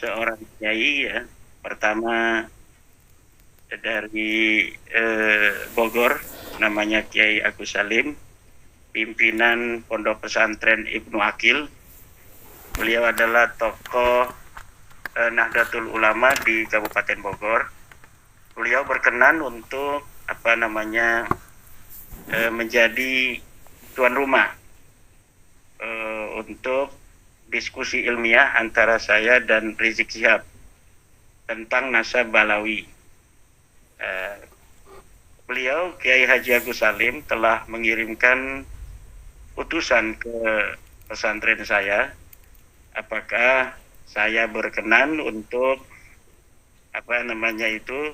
seorang kiai ya. Pertama dari Bogor, namanya Kiai Agus Salim, pimpinan Pondok Pesantren Ibnu Akil. Beliau adalah tokoh Nahdlatul Ulama di Kabupaten Bogor. Beliau berkenan untuk menjadi tuan rumah untuk diskusi ilmiah antara saya dan Rizik Syihab tentang nasab Balawi. Beliau Kiai Haji Agus Salim telah mengirimkan utusan ke pesantren saya, apakah saya berkenan untuk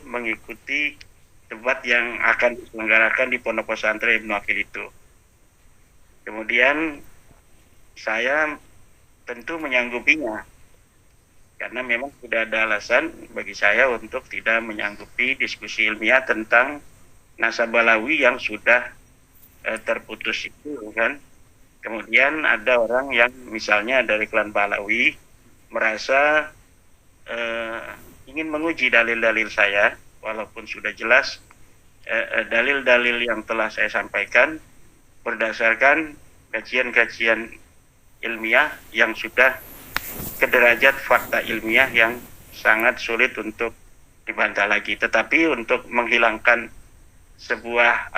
mengikuti debat yang akan diselenggarakan di Pondok Pesantren Ibnu Akil itu. Kemudian saya tentu menyanggupinya, karena memang tidak ada alasan bagi saya untuk tidak menyanggupi diskusi ilmiah tentang nasab Balawi yang sudah terputus itu kan. Kemudian ada orang yang misalnya dari klan Balawi merasa ingin menguji dalil-dalil saya, walaupun sudah jelas dalil-dalil yang telah saya sampaikan berdasarkan kajian-kajian ilmiah yang sudah ke derajat fakta ilmiah yang sangat sulit untuk dibantah lagi. Tetapi untuk menghilangkan sebuah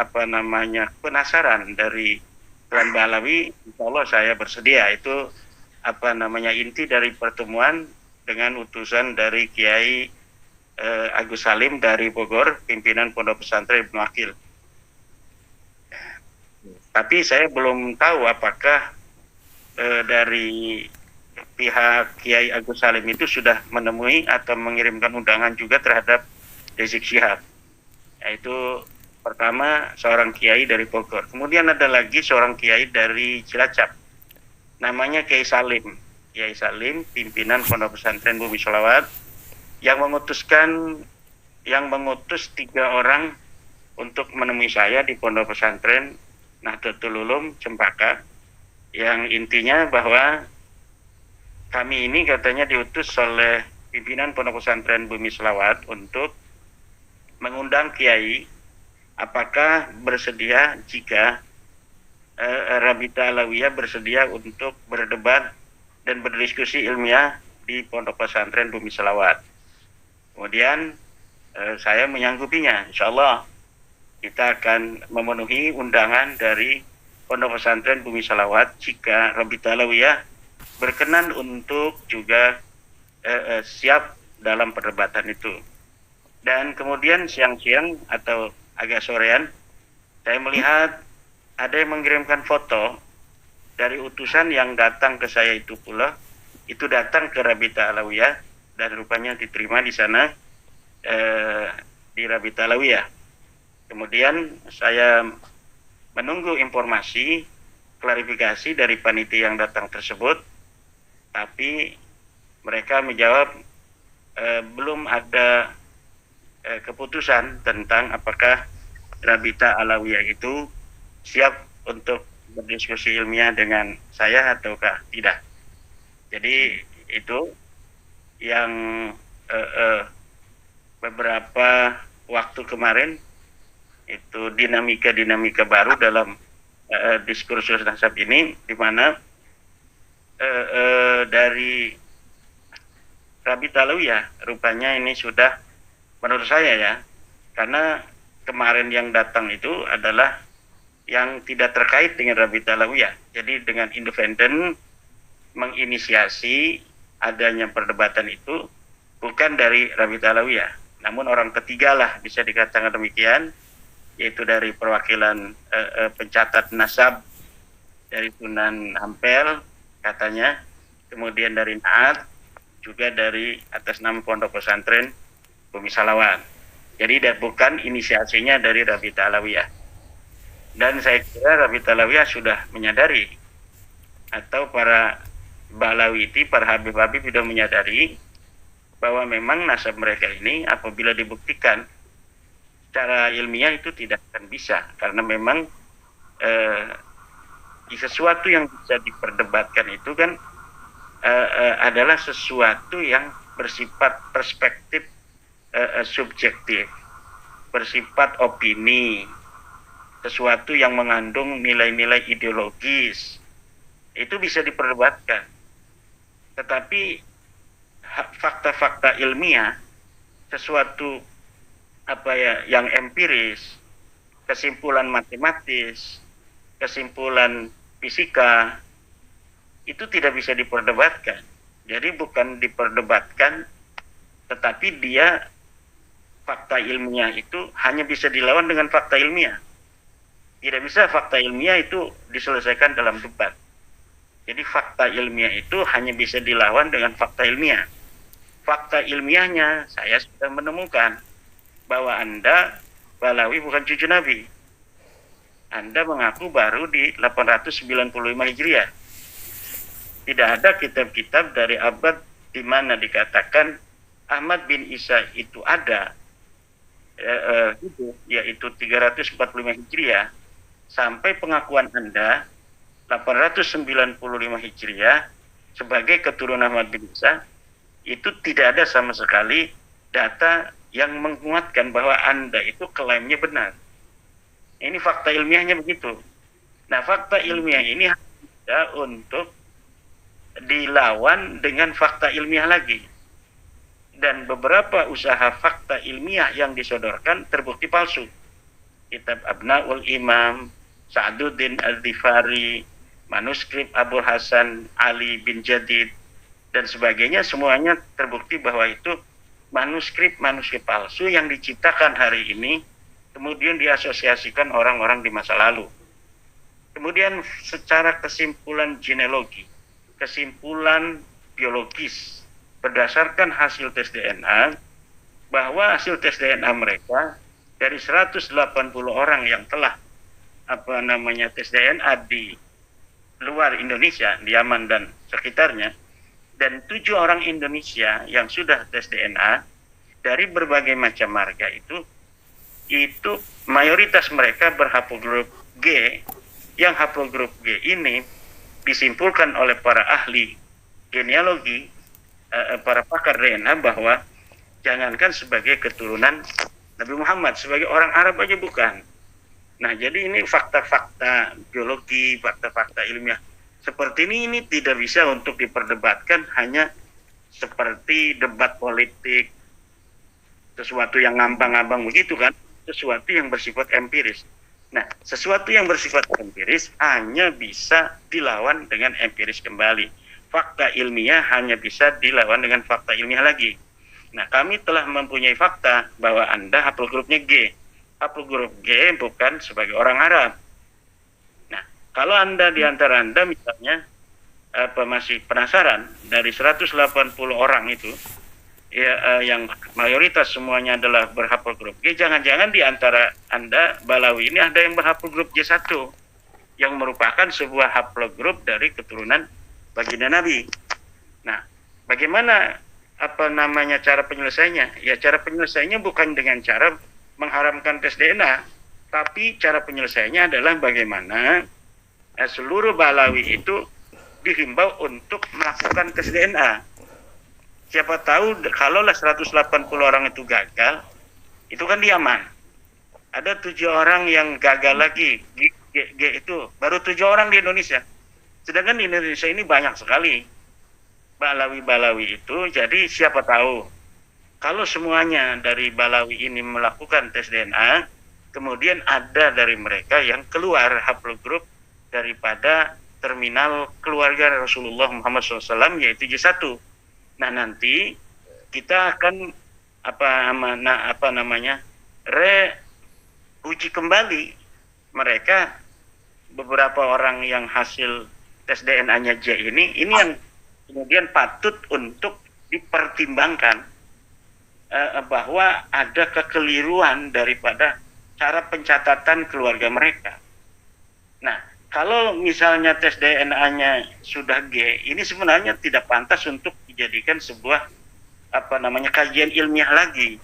penasaran dari klan Balawi, insya Allah saya bersedia. Itu inti dari pertemuan dengan utusan dari Kiai Agus Salim dari Bogor, pimpinan Pondok Pesantren Ibnu Akil. Tapi saya belum tahu apakah dari pihak Kiai Agus Salim itu sudah menemui atau mengirimkan undangan juga terhadap Rizik Syihab. Yaitu pertama seorang kiai dari Bogor. Kemudian ada lagi seorang kiai dari Cilacap. Namanya Kiai Salim. Kiai Salim, pimpinan Pondok Pesantren Bumi Sholawat, yang mengutus 3 orang untuk menemui saya di Pondok Pesantren Nahdlatul Ulum Cempaka, yang intinya bahwa kami ini katanya diutus oleh pimpinan Pondok Pesantren Bumi Sholawat untuk mengundang kiai, apakah bersedia jika Rabita Alawiyah bersedia untuk berdebat dan berdiskusi ilmiah di Pondok Pesantren Bumi Sholawat. Kemudian saya menyanggupinya, insya Allah kita akan memenuhi undangan dari Pondok Pesantren Bumi Sholawat jika Rabita Alawiyah berkenan untuk juga siap dalam perdebatan itu. Dan kemudian siang-siang atau agak sorean, saya melihat ada yang mengirimkan foto dari utusan yang datang ke saya itu pula, itu datang ke Rabita Alawiyah dan rupanya diterima di sana di Rabita Alawiyah. Kemudian saya menunggu informasi klarifikasi dari panitia yang datang tersebut, tapi mereka menjawab belum ada keputusan tentang apakah Rabita Alawiyah itu siap untuk berdiskusi ilmiah dengan saya ataukah tidak. Jadi itu yang beberapa waktu kemarin itu dinamika baru dalam diskursus nasab ini, di mana dari Rabita Alawiyah rupanya ini sudah, menurut saya ya, karena kemarin yang datang itu adalah yang tidak terkait dengan Rabita Alawiyah. Jadi dengan independen menginisiasi adanya perdebatan itu bukan dari Rabita Alawiyah, namun orang ketiga lah bisa dikatakan demikian, yaitu dari perwakilan pencatat nasab dari Sunan Ampel katanya, kemudian dari Naat, juga dari atas nama Pondok Pesantren Bumi Sholawat. Jadi bukan inisiasinya dari Rabita Alawiyah. Dan saya kira Rabita Alawiyah sudah menyadari, atau para Balawiti, para Habib-Habib sudah menyadari bahwa memang nasab mereka ini apabila dibuktikan secara ilmiah itu tidak akan bisa, karena memang sesuatu yang bisa diperdebatkan itu kan adalah sesuatu yang bersifat perspektif subjektif, bersifat opini, sesuatu yang mengandung nilai-nilai ideologis, itu bisa diperdebatkan. Tetapi fakta-fakta ilmiah, sesuatu yang empiris, kesimpulan matematis, kesimpulan fisika, itu tidak bisa diperdebatkan. Jadi bukan diperdebatkan, tetapi dia fakta ilmiah itu hanya bisa dilawan dengan fakta ilmiah. Tidak bisa fakta ilmiah itu diselesaikan dalam debat. Jadi fakta ilmiah itu hanya bisa dilawan dengan fakta ilmiah. Fakta ilmiahnya saya sudah menemukan bahwa Anda Balawi bukan cucu Nabi. Anda mengaku baru di 895 Hijriah. Tidak ada kitab-kitab dari abad di mana dikatakan Ahmad bin Isa itu ada, yaitu 345 Hijriah, sampai pengakuan Anda 895 Hijriah sebagai keturunan Ahmad bin Isa, itu tidak ada sama sekali data yang menguatkan bahwa Anda itu klaimnya benar. Ini fakta ilmiahnya begitu. Nah, fakta ilmiah ini ada untuk dilawan dengan fakta ilmiah lagi. Dan beberapa usaha fakta ilmiah yang disodorkan terbukti palsu. Kitab Abnaul Imam, Sa'duddin Al-Dhifari, manuskrip Abu Hasan Ali bin Jadid, dan sebagainya, semuanya terbukti bahwa itu manuskrip palsu yang diciptakan hari ini, kemudian diasosiasikan orang-orang di masa lalu. Kemudian secara kesimpulan genealogi, kesimpulan biologis, berdasarkan hasil tes DNA, bahwa hasil tes DNA mereka dari 180 orang yang telah tes DNA di luar Indonesia, di Yaman dan sekitarnya, dan 7 orang Indonesia yang sudah tes DNA dari berbagai macam marga itu mayoritas mereka berhaplogrup G, yang haplogrup G ini disimpulkan oleh para ahli genealogi, para pakar DNA, bahwa jangankan sebagai keturunan Nabi Muhammad, sebagai orang Arab aja bukan. Nah, jadi ini fakta-fakta biologi, fakta-fakta ilmiah seperti ini tidak bisa untuk diperdebatkan hanya seperti debat politik, sesuatu yang ngambang-ngambang begitu kan, sesuatu yang bersifat empiris. Nah, sesuatu yang bersifat empiris hanya bisa dilawan dengan empiris kembali. Fakta ilmiah hanya bisa dilawan dengan fakta ilmiah lagi. Nah, kami telah mempunyai fakta bahwa Anda haplogrupnya G. Haplogrup G bukan sebagai orang Arab. Nah, kalau Anda di antara Anda misalnya masih penasaran, dari 180 orang itu yang mayoritas semuanya adalah berhaplogrup G, jangan-jangan di antara Anda Balawi ini ada yang berhaplogrup J1 yang merupakan sebuah haplogrup dari keturunan baginda Nabi. Nah, bagaimana cara penyelesaiannya? Ya, cara penyelesaiannya bukan dengan cara mengharamkan tes DNA, tapi cara penyelesaiannya adalah bagaimana seluruh Balawi itu dihimbau untuk melakukan tes DNA. Siapa tahu kalaulah 180 orang itu gagal, itu kan di Yaman. Ada 7 orang yang gagal lagi, G itu baru 7 orang di Indonesia. Sedangkan di Indonesia ini banyak sekali Balawi itu. Jadi siapa tahu kalau semuanya dari Balawi ini melakukan tes DNA, kemudian ada dari mereka yang keluar haplogrup daripada terminal keluarga Rasulullah Muhammad SAW, yaitu J1. Nah, nanti kita akan uji kembali mereka, beberapa orang yang hasil tes DNA-nya J ini yang kemudian patut untuk dipertimbangkan bahwa ada kekeliruan daripada cara pencatatan keluarga mereka. Nah, kalau misalnya tes DNA-nya sudah G, ini sebenarnya tidak pantas untuk dijadikan sebuah kajian ilmiah lagi.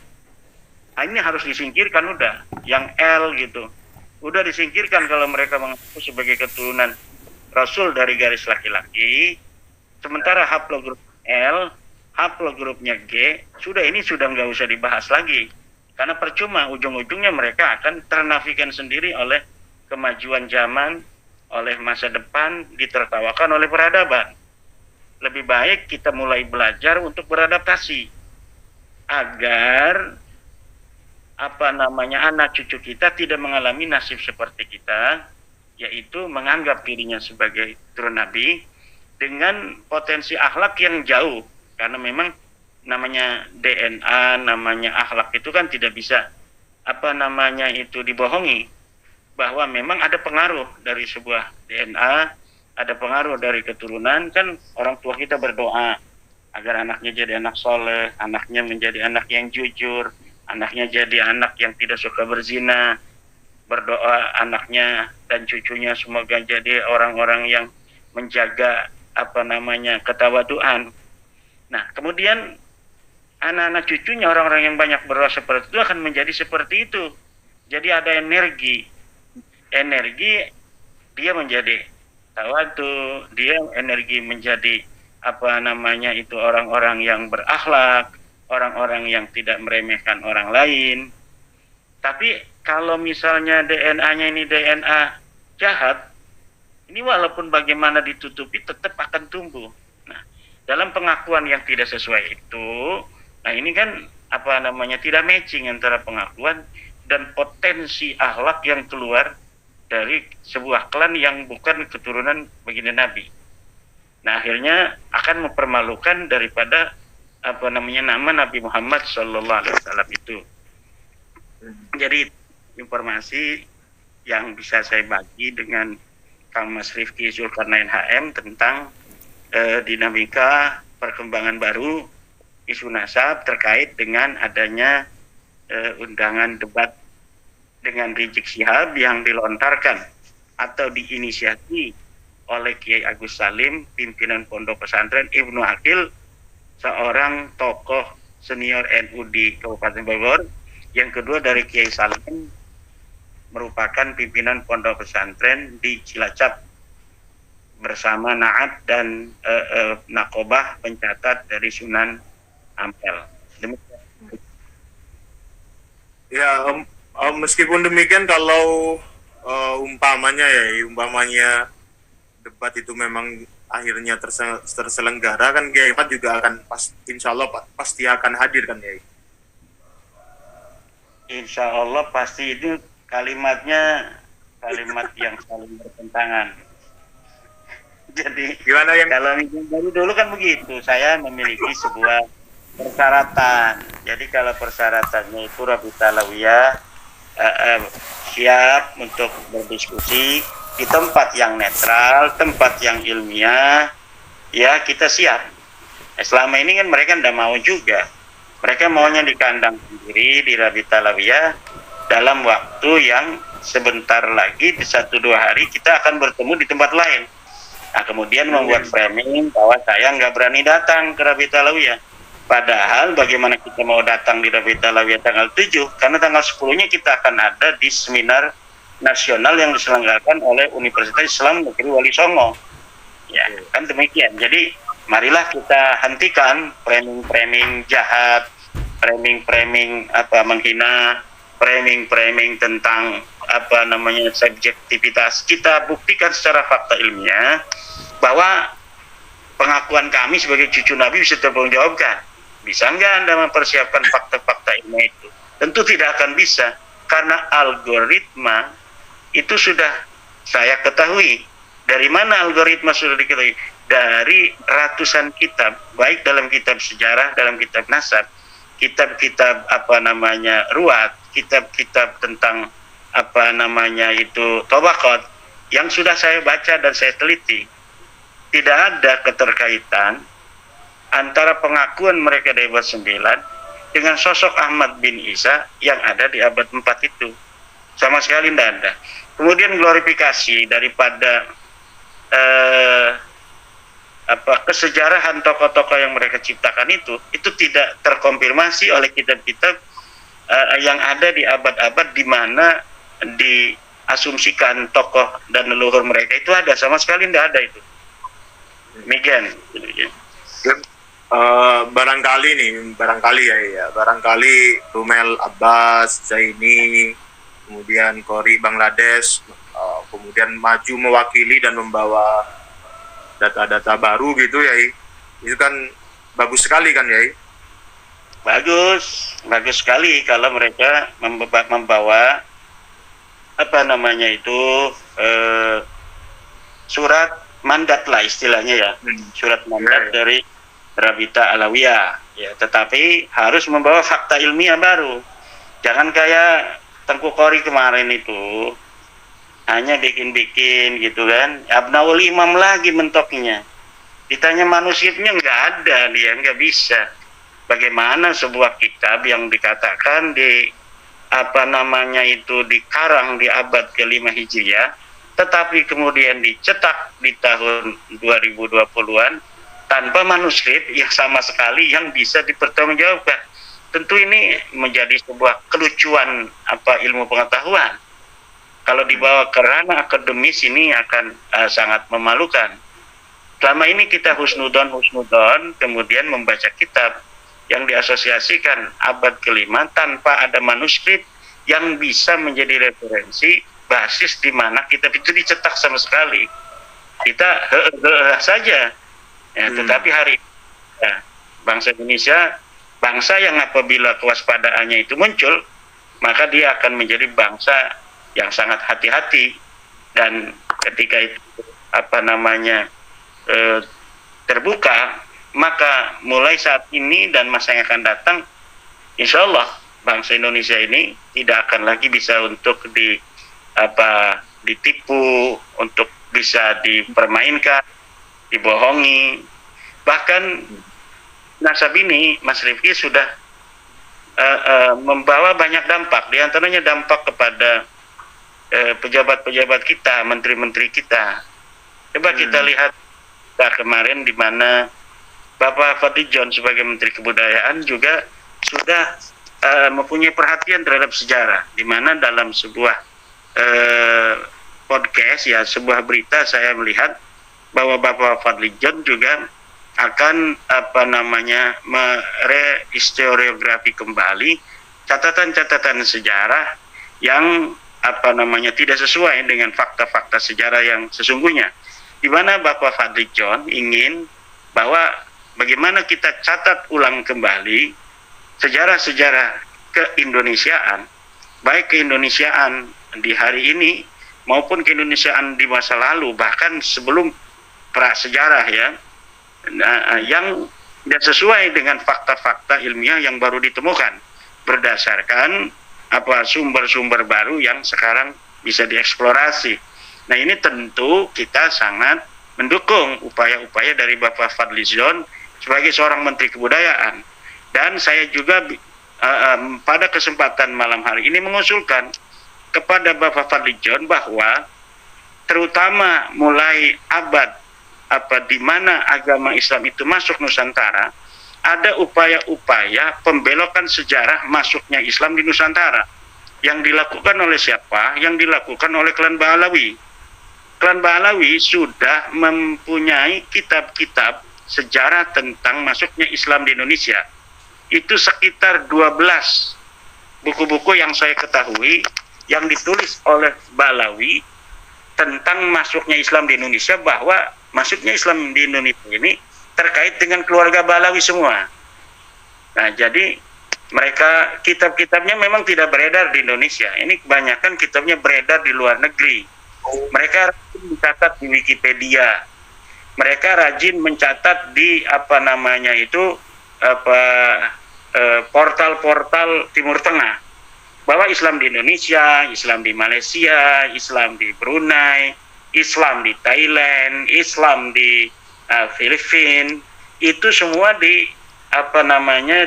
Nah, ini harus disingkirkan udah. Yang L gitu, udah disingkirkan kalau mereka mengaku sebagai keturunan Rasul dari garis laki-laki. Sementara haplogrup L haplogrupnya G, ini sudah nggak usah dibahas lagi. Karena percuma, ujung-ujungnya mereka akan ternafikan sendiri oleh kemajuan zaman, oleh masa depan, ditertawakan oleh peradaban. Lebih baik kita mulai belajar untuk beradaptasi agar anak cucu kita tidak mengalami nasib seperti kita, yaitu menganggap dirinya sebagai turun Nabi dengan potensi akhlak yang jauh, karena memang namanya DNA, namanya akhlak itu kan tidak bisa dibohongi, bahwa memang ada pengaruh dari sebuah DNA, ada pengaruh dari keturunan. Kan orang tua kita berdoa agar anaknya jadi anak soleh, anaknya menjadi anak yang jujur, anaknya jadi anak yang tidak suka berzina, berdoa anaknya dan cucunya semoga jadi orang-orang yang menjaga ketawaduan. Nah, kemudian anak-anak cucunya, orang-orang yang banyak berdoa seperti itu akan menjadi seperti itu. Jadi ada energi dia menjadi tawadu, dia energi menjadi orang-orang yang berakhlak, orang-orang yang tidak meremehkan orang lain. Tapi kalau misalnya DNA-nya ini DNA jahat, ini walaupun bagaimana ditutupi tetap akan tumbuh. Nah, dalam pengakuan yang tidak sesuai itu, nah ini kan tidak matching antara pengakuan dan potensi akhlak yang keluar dari sebuah klan yang bukan keturunan baginda Nabi. Nah, akhirnya akan mempermalukan daripada nama Nabi Muhammad SAW itu. Jadi informasi yang bisa saya bagi dengan Kang Mas Rifki Zulkarnain HM tentang dinamika perkembangan baru isu nasab terkait dengan adanya undangan debat dengan Rizik Syihab yang dilontarkan atau diinisiasi oleh Kiai Agus Salim, pimpinan Pondok Pesantren Ibnu Aqil, seorang tokoh senior NU di Kabupaten Bogor. Yang kedua dari Kiai Salim, merupakan pimpinan Pondok Pesantren di Cilacap bersama Naat dan Nakobah pencatat dari Sunan Ampel. Demikian. Ya, meskipun demikian, kalau umpamanya debat itu memang akhirnya terselenggara, kan Kiai Ahmad juga akan insya Allah pasti akan hadir kan Kiai? Insya Allah pasti. Itu kalimatnya kalimat yang saling bertentangan. Jadi gimana yang kalau baru dulu kan begitu, saya memiliki sebuah persyaratan. Jadi kalau persyaratannya itu Rabita Alawiyah siap untuk berdiskusi di tempat yang netral, tempat yang ilmiah, ya kita siap. Selama ini kan mereka tidak mau juga. Mereka maunya di kandang sendiri, di Rabita Alawiyah, dalam waktu yang sebentar lagi, di 1-2 hari kita akan bertemu di tempat lain. Nah, kemudian membuat framing bahwa saya nggak berani datang ke Rabita Alawiyah. Padahal bagaimana kita mau datang di Rabita Alawiyah tanggal 7, karena tanggal 10-nya kita akan ada di seminar nasional yang diselenggarakan oleh Universitas Islam Negeri Wali Songo. Ya, kan demikian. Jadi marilah kita hentikan framing-framing jahat, framing-framing menghina, framing-framing tentang subjektivitas. Kita buktikan secara fakta ilmiah bahwa pengakuan kami sebagai cucu Nabi bisa terpertanggungjawabkan. Bisa nggak Anda mempersiapkan fakta-fakta ilmiah itu? Tentu tidak akan bisa, karena algoritma itu sudah saya ketahui. Dari mana algoritma sudah diketahui? Dari ratusan kitab, baik dalam kitab sejarah, dalam kitab nasab, kitab-kitab ruwat, kitab-kitab tentang tabaqat yang sudah saya baca dan saya teliti. Tidak ada keterkaitan antara pengakuan mereka di abad 9 dengan sosok Ahmad bin Isa yang ada di abad 4 itu. Sama sekali tidak ada. Kemudian glorifikasi daripada kesejarahan tokoh-tokoh yang mereka ciptakan itu tidak terkonfirmasi oleh kitab-kitab yang ada di abad-abad di mana diasumsikan tokoh dan leluhur mereka itu ada. Sama sekali tidak ada itu. Demikian. barangkali Rumel Abbas, Zaini, kemudian Kori Bangladesh, kemudian maju mewakili dan membawa data-data baru gitu ya. Itu kan bagus sekali kan ya. Bagus sekali kalau mereka membawa apa namanya itu surat mandat lah istilahnya ya, surat mandat dari Rabita Alawiyah ya, tetapi harus membawa fakta ilmiah baru. Jangan kayak Tengku Kori kemarin itu hanya bikin-bikin gitu kan, Abnaul Imam lagi mentoknya, ditanya manuskripnya nggak ada, dia nggak bisa. Bagaimana sebuah kitab yang dikatakan di apa namanya itu dikarang di abad ke-5 Hijriah, tetapi kemudian dicetak di tahun 2020-an tanpa manuskrip yang sama sekali yang bisa dipertanggungjawabkan. Tentu ini menjadi sebuah kelucuan ilmu pengetahuan. Kalau dibawa ke ranah akademis ini akan sangat memalukan. Selama ini kita husnudon, kemudian membaca kitab yang diasosiasikan abad ke-5 tanpa ada manuskrip yang bisa menjadi referensi basis di mana kitab itu dicetak sama sekali. Kita saja. Ya, tetapi hari ya, bangsa Indonesia, bangsa yang apabila kewaspadaannya itu muncul, maka dia akan menjadi bangsa yang sangat hati-hati, dan ketika itu terbuka, maka mulai saat ini dan masa yang akan datang, insya Allah bangsa Indonesia ini tidak akan lagi bisa untuk ditipu, untuk bisa dipermainkan, dibohongi. Bahkan nasab ini, Mas Rifki, sudah membawa banyak dampak, diantaranya dampak kepada pejabat-pejabat kita, menteri-menteri kita. Coba kita lihat kemarin di mana Bapak Fadlizon sebagai Menteri Kebudayaan juga sudah mempunyai perhatian terhadap sejarah, di mana dalam sebuah podcast ya, sebuah berita, saya melihat bahwa Bapak Fadlizon juga akan merehistoriografi kembali catatan-catatan sejarah yang tidak sesuai dengan fakta-fakta sejarah yang sesungguhnya, di mana Bapak Fadlizon ingin bahwa bagaimana kita catat ulang kembali sejarah-sejarah keindonesiaan, baik keindonesiaan di hari ini maupun keindonesiaan di masa lalu, bahkan sebelum prasejarah ya, yang tidak sesuai dengan fakta-fakta ilmiah yang baru ditemukan berdasarkan sumber-sumber baru yang sekarang bisa dieksplorasi. Nah, ini tentu kita sangat mendukung upaya-upaya dari Bapak Fadlizon sebagai seorang Menteri Kebudayaan. Dan saya juga pada kesempatan malam hari ini mengusulkan kepada Bapak Fadlizon bahwa terutama mulai abad di mana agama Islam itu masuk Nusantara, ada upaya-upaya pembelokan sejarah masuknya Islam di Nusantara. Yang dilakukan oleh siapa? Yang dilakukan oleh klan Ba'alawi. Klan Ba'alawi sudah mempunyai kitab-kitab sejarah tentang masuknya Islam di Indonesia. Itu sekitar 12 buku-buku yang saya ketahui yang ditulis oleh Ba'alawi tentang masuknya Islam di Indonesia, bahwa masuknya Islam di Indonesia ini terkait dengan keluarga Ba'alawi semua. Nah, jadi mereka kitab-kitabnya memang tidak beredar di Indonesia. Ini kebanyakan kitabnya beredar di luar negeri. Mereka rajin mencatat di Wikipedia. Mereka rajin mencatat di portal-portal Timur Tengah, bahwa Islam di Indonesia, Islam di Malaysia, Islam di Brunei, Islam di Thailand, Islam di Filipina, itu semua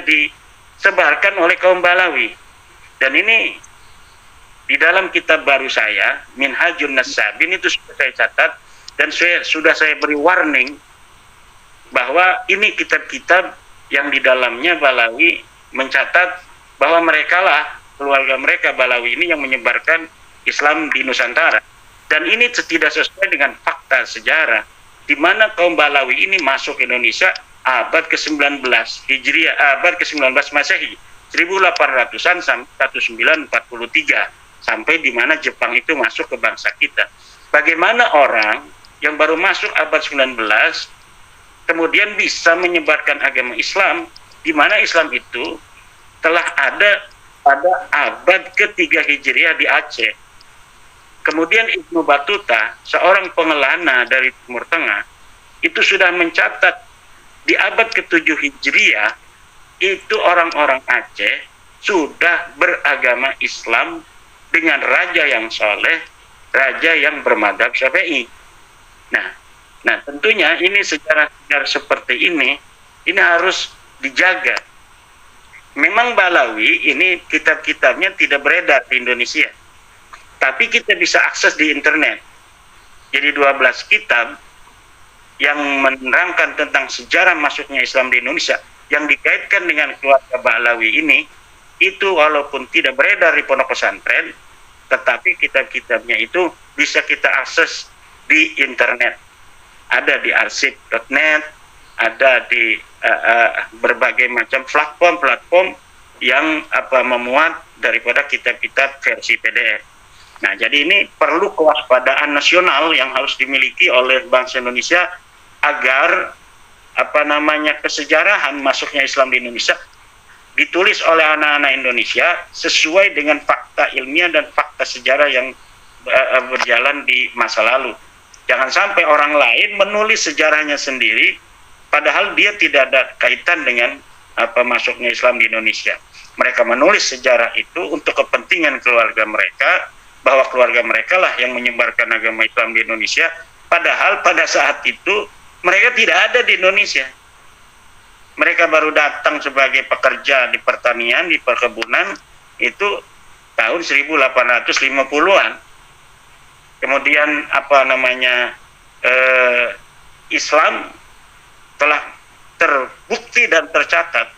disebarkan oleh kaum Ba'alawi. Dan ini di dalam kitab baru saya, Minhajun Nasabin, itu sudah saya catat dan sudah saya beri warning bahwa ini kitab-kitab yang di dalamnya Ba'alawi mencatat bahwa keluarga mereka Ba'alawi ini yang menyebarkan Islam di Nusantara. Dan ini tidak sesuai dengan fakta sejarah, di mana kaum Ba'alawi ini masuk Indonesia abad ke-19 Hijriah, abad ke-19 Masehi, 1800-an sampai 1943, sampai di mana Jepang itu masuk ke bangsa kita. Bagaimana orang yang baru masuk abad 19 kemudian bisa menyebarkan agama Islam, di mana Islam itu telah ada pada abad ke-3 Hijriah di Aceh. Kemudian Ibnu Battuta, seorang pengelana dari Timur Tengah, itu sudah mencatat di abad ke-7 Hijriah, itu orang-orang Aceh sudah beragama Islam dengan raja yang soleh, raja yang bermadhab Syafi'i. Nah, tentunya ini sejarah-sejarah seperti ini harus dijaga. Memang Balawi ini kitab-kitabnya tidak beredar di Indonesia, tapi kita bisa akses di internet. Jadi 12 kitab yang menerangkan tentang sejarah masuknya Islam di Indonesia yang dikaitkan dengan keluarga Balawi ini, itu walaupun tidak beredar di pondok pesantren, tetapi kitab-kitabnya itu bisa kita akses di internet. Ada di arsip.net, ada di berbagai macam platform yang memuat daripada kitab-kitab versi PDF. Nah, jadi ini perlu kewaspadaan nasional yang harus dimiliki oleh bangsa Indonesia agar kesejarahan masuknya Islam di Indonesia ditulis oleh anak-anak Indonesia sesuai dengan fakta ilmiah dan fakta sejarah yang berjalan di masa lalu. Jangan sampai orang lain menulis sejarahnya sendiri padahal dia tidak ada kaitan dengan masuknya Islam di Indonesia. Mereka menulis sejarah itu untuk kepentingan keluarga mereka, bahwa keluarga mereka lah yang menyebarkan agama Islam di Indonesia, padahal pada saat itu mereka tidak ada di Indonesia. Mereka baru datang sebagai pekerja di pertanian, di perkebunan, itu tahun 1850-an. Kemudian Islam telah terbukti dan tercatat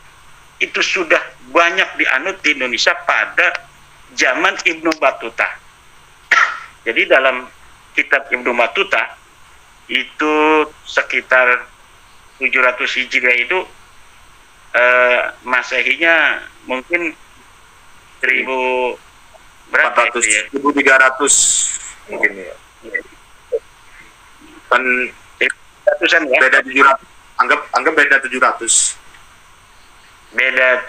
itu sudah banyak dianut di Indonesia pada zaman Ibnu Battuta. Jadi dalam kitab Ibnu Battuta itu sekitar 700 Hijriah itu Masehinya mungkin 400, ya? 1300 mungkin ya. Kan Ratusan ya? beda 700. Anggap beda 700. Beda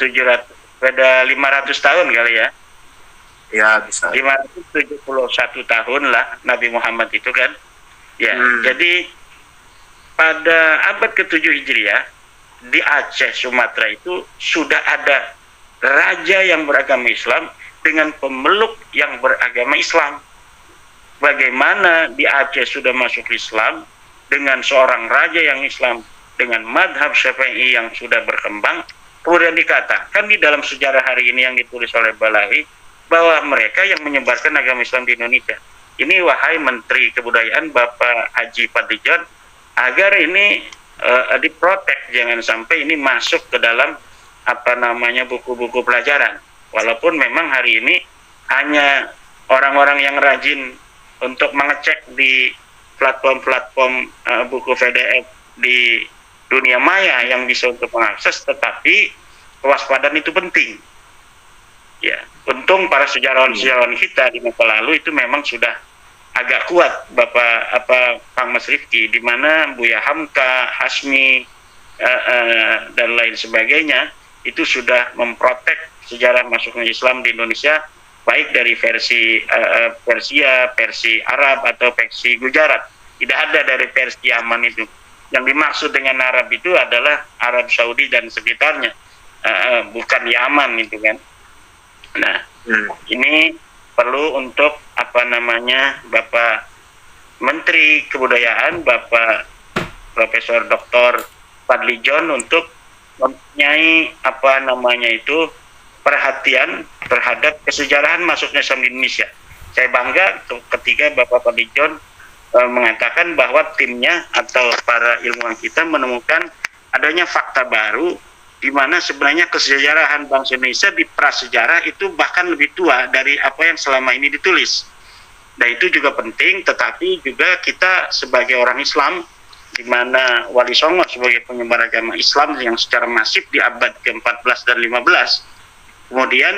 500 tahun kali ya. Ya, bisa. 571 tahun lah Nabi Muhammad itu kan. Ya, jadi pada abad ke-7 Hijriah di Aceh, Sumatera itu sudah ada raja yang beragama Islam dengan pemeluk yang beragama Islam. Bagaimana di Aceh sudah masuk Islam dengan seorang raja yang Islam dengan madhab Syafi'i yang sudah berkembang, kemudian dikatakan di dalam sejarah hari ini yang ditulis oleh Balawi bahwa mereka yang menyebarkan agama Islam di Indonesia. Ini wahai Menteri Kebudayaan Bapak Haji Fadlijon, agar ini diprotek, jangan sampai ini masuk ke dalam buku-buku pelajaran. Walaupun memang hari ini hanya orang-orang yang rajin untuk mengecek di platform-platform buku PDF di dunia maya yang bisa untuk mengakses, tetapi kewaspadaan itu penting. Ya, untung para sejarawan-sejarawan kita di masa lalu itu memang sudah agak kuat, Kang Mas Rifki, di mana Buya Hamka, Hasmi, dan lain sebagainya itu sudah memprotek sejarah masuknya Islam di Indonesia, baik dari versi Persia, versi Arab atau versi Gujarat. Tidak ada dari versi Yaman itu. Yang dimaksud dengan Arab itu adalah Arab Saudi dan sekitarnya, bukan Yaman itu kan. Nah, ini perlu untuk Bapak Menteri Kebudayaan, Bapak Profesor Dr. Fadlijon untuk mempunyai perhatian terhadap kesejarahan masuknya Islam di Indonesia. Saya bangga ketika Bapak Fadlijon mengatakan bahwa timnya atau para ilmuwan kita menemukan adanya fakta baru di mana sebenarnya kesejarahan bangsa Indonesia di prasejarah itu bahkan lebih tua dari apa yang selama ini ditulis. Nah, itu juga penting, tetapi juga kita sebagai orang Islam di mana Wali Songo sebagai penyebar agama Islam yang secara masif di abad ke-14 dan 15, kemudian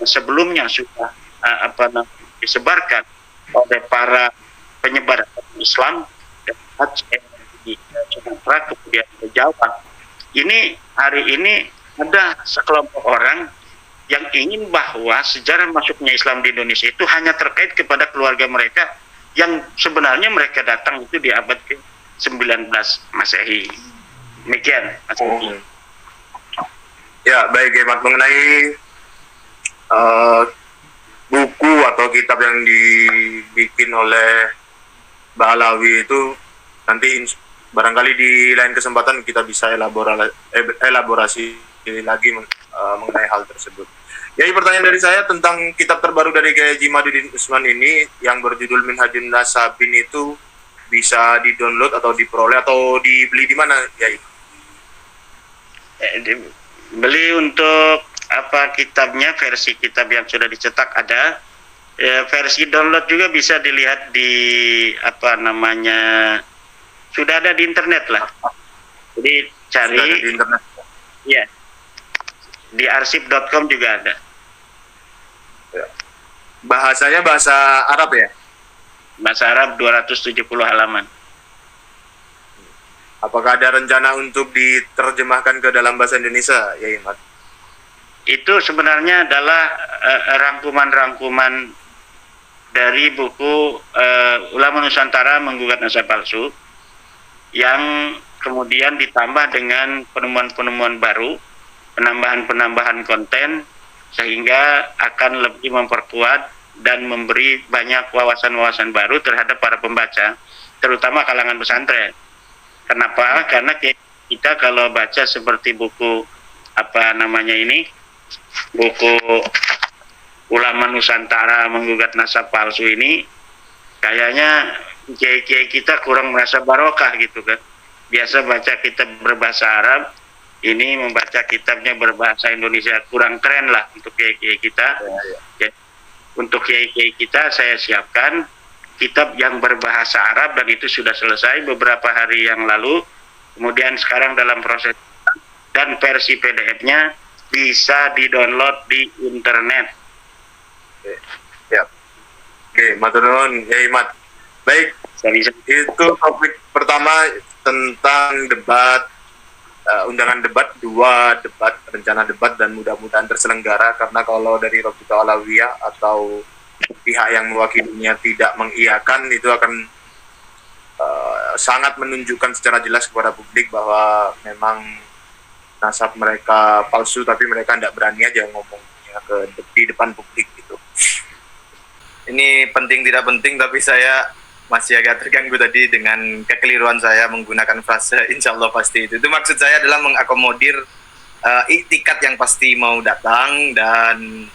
sebelumnya sudah disebarkan oleh para penyebar Islam dari Aceh, di Sumatera, kemudian ke Jawa. Ini hari ini ada sekelompok orang yang ingin bahwa sejarah masuknya Islam di Indonesia itu hanya terkait kepada keluarga mereka yang sebenarnya mereka datang itu di abad ke-19 Masehi. Demikian, Mas Edi. Ya, baik Hemat, mengenai buku atau kitab yang dibikin oleh Mbak Alawi itu nanti barangkali di lain kesempatan kita bisa elaborasi lagi mengenai hal tersebut. Jadi pertanyaan dari saya tentang kitab terbaru dari Kiai Haji Madudin Usman ini yang berjudul Minhajun Nasabin itu bisa di-download atau diperoleh atau dibeli di mana, Kiai? Beli untuk kitabnya, versi kitab yang sudah dicetak ada. Versi download juga bisa dilihat di sudah ada di internet lah. Jadi cari di internet. Ya. Di arsip.com juga ada. Ya. Bahasanya bahasa Arab ya? Bahasa Arab 270 halaman. Apakah ada rencana untuk diterjemahkan ke dalam bahasa Indonesia, ya Imat? Itu sebenarnya adalah rangkuman-rangkuman dari buku Ulama Nusantara Menggugat Nasab Palsu, yang kemudian ditambah dengan penemuan-penemuan baru, penambahan-penambahan konten, sehingga akan lebih memperkuat dan memberi banyak wawasan-wawasan baru terhadap para pembaca, terutama kalangan pesantren. Kenapa? Karena kita kalau baca seperti buku buku Ulama Nusantara Menggugat Nasab Palsu ini, kayaknya kiai-kiai kita kurang merasa barokah gitu kan. Biasa baca kitab berbahasa Arab, ini membaca kitabnya berbahasa Indonesia, kurang keren lah untuk kiai-kiai kita. Jadi untuk kiai-kiai kita saya siapkan kitab yang berbahasa Arab, dan itu sudah selesai beberapa hari yang lalu. Kemudian sekarang dalam proses, dan versi PDF-nya bisa di-download di internet. Ya. Oke, matur nuwun, ya Imat. Baik, itu topik pertama tentang debat, undangan debat, 2 debat, rencana debat, dan mudah-mudahan terselenggara, karena kalau dari Rabita Alawiyah atau pihak yang mewakilinya tidak mengiyakan, itu akan sangat menunjukkan secara jelas kepada publik bahwa memang nasab mereka palsu, tapi mereka tidak berani aja ngomongnya di depan publik gitu. Ini penting tidak penting, tapi saya masih agak terganggu tadi dengan kekeliruan saya menggunakan frase insya Allah pasti. Itu maksud saya adalah mengakomodir iktikat yang pasti mau datang, dan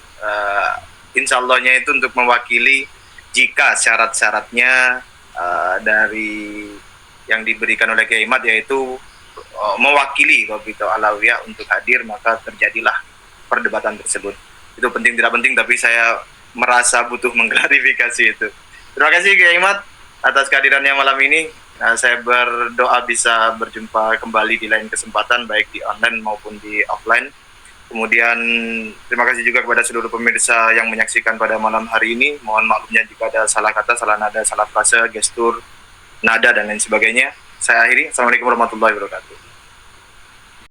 insya Allahnya itu untuk mewakili jika syarat-syaratnya dari yang diberikan oleh Kiai Imat, yaitu mewakili Rabita Alawiyah untuk hadir, maka terjadilah perdebatan tersebut. Itu penting tidak penting, tapi saya merasa butuh mengklarifikasi itu. Terima kasih Kiai Imat atas kehadirannya malam ini. Saya berdoa bisa berjumpa kembali di lain kesempatan, baik di online maupun di offline. Kemudian terima kasih juga kepada seluruh pemirsa yang menyaksikan pada malam hari ini. Mohon maklumnya jika ada salah kata, salah nada, salah frase, gestur, nada, dan lain sebagainya. Saya akhiri. Assalamualaikum warahmatullahi wabarakatuh.